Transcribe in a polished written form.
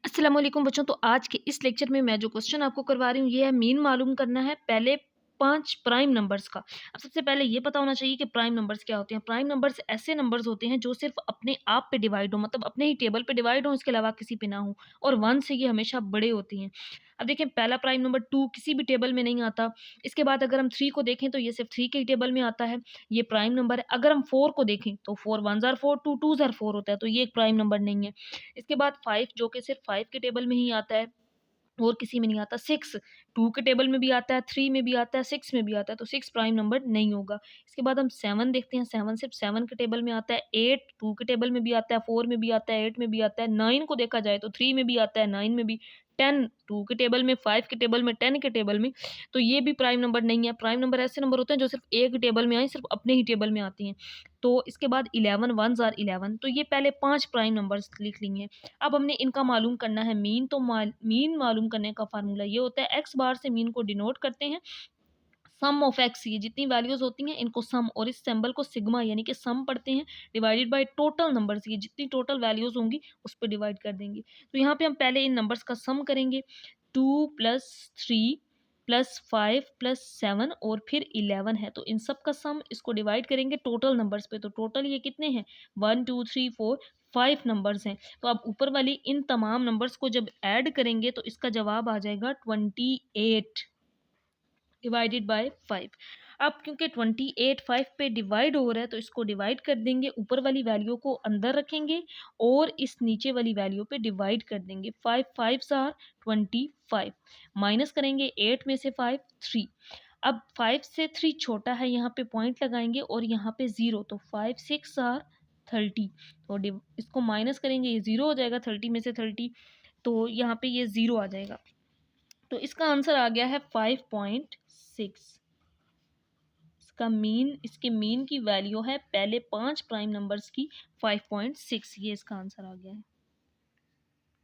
अस्सलाम वालेकुम बच्चों। तो आज के इस लेक्चर में मैं जो क्वेश्चन आपको करवा रही हूँ ये है मीन मालूम करना है पहले 5 प्राइम नंबर्स का। अब सबसे पहले ये पता होना चाहिए कि प्राइम नंबर्स क्या होते हैं। प्राइम नंबर्स ऐसे नंबर्स होते हैं जो सिर्फ अपने आप पे डिवाइड हो, मतलब अपने ही टेबल पे डिवाइड हो, इसके अलावा किसी पे ना हो, और 1 से ये हमेशा बड़े होते हैं। अब देखें, पहला प्राइम नंबर 2 किसी भी टेबल में नहीं आता। इसके बाद अगर हम 3 को देखें तो ये सिर्फ 3 के ही टेबल में आता है, ये प्राइम नंबर है। अगर हम 4 को देखें तो 4 1s आर 4, 2 2s आर 4 होता है, तो ये एक प्राइम नंबर नहीं है। इसके बाद 5 जो कि सिर्फ 5 के टेबल में ही आता है और किसी में नहीं आता। 6 2 के टेबल में भी आता है, 3 में भी आता है, 6 में भी आता है, तो 6 प्राइम नंबर नहीं होगा। इसके बाद हम 7 देखते हैं, 7 सिर्फ 7 के टेबल में आता है। 8 2 के टेबल में भी आता है, 4 में भी आता है, 8 में भी आता है। 9 को देखा जाए तो 3 में भी आता है, 9 में भी। 10 2 के टेबल में, 5 के टेबल में, 10 के टेबल में, तो ये भी प्राइम नंबर नहीं है। प्राइम नंबर ऐसे नंबर होते हैं जो सिर्फ एक टेबल में आए, सिर्फ अपने ही टेबल में आती हैं। तो इसके बाद 11 1s आर 11, तो ये पहले 5 प्राइम नंबर्स लिख लेंगे। अब हमने इनका मालूम करना है मीन। तो मीन मालूम करने का फार्मूला ये होता है, एक्स बार से मीन को डिनोट करते हैं सम ऑफ एक्स। ये जितनी वैल्यूज होती हैं इनको सम, और इस सिंबल को सिग्मा यानी कि सम पढ़ते हैं, डिवाइडेड बाय टोटल नंबर्स। ये जितनी टोटल वैल्यूज होंगी उस पर डिवाइड कर देंगे। तो यहाँ पे हम पहले इन नंबर्स का सम करेंगे। 2 + 3 + 5 + 7 और फिर 11 है, तो इन सब का सम, इसको डिवाइड करेंगे टोटल नंबर्स पे। तो टोटल ये कितने हैं, 1 2 3 4 5 नंबर्स हैं। तो अब ऊपर वाली इन तमाम नंबर्स को जब ऐड करेंगे तो इसका जवाब आ जाएगा 28 डिवाइडेड बाय 5। अब क्योंकि 28 5 पे डिवाइड हो रहा है तो इसको डिवाइड कर देंगे, ऊपर वाली वैल्यू को अंदर रखेंगे और इस नीचे वाली वैल्यू पे डिवाइड कर देंगे। 5 5s आर 25, माइनस करेंगे 8 में से 5 3। अब 5 से 3 छोटा है, यहाँ पे पॉइंट लगाएंगे और यहाँ पे 0, तो 5 6 आर 30। तो इसको माइनस करेंगे, ये 0 हो जाएगा 30 में से 30, तो यहाँ पे ये 0 आ जाएगा। तो इसका आंसर आ गया है 5.6। इसका मीन, इसके मीन की वैल्यू है पहले 5 प्राइम नंबर्स की 5.6। ये इसका आंसर आ गया है।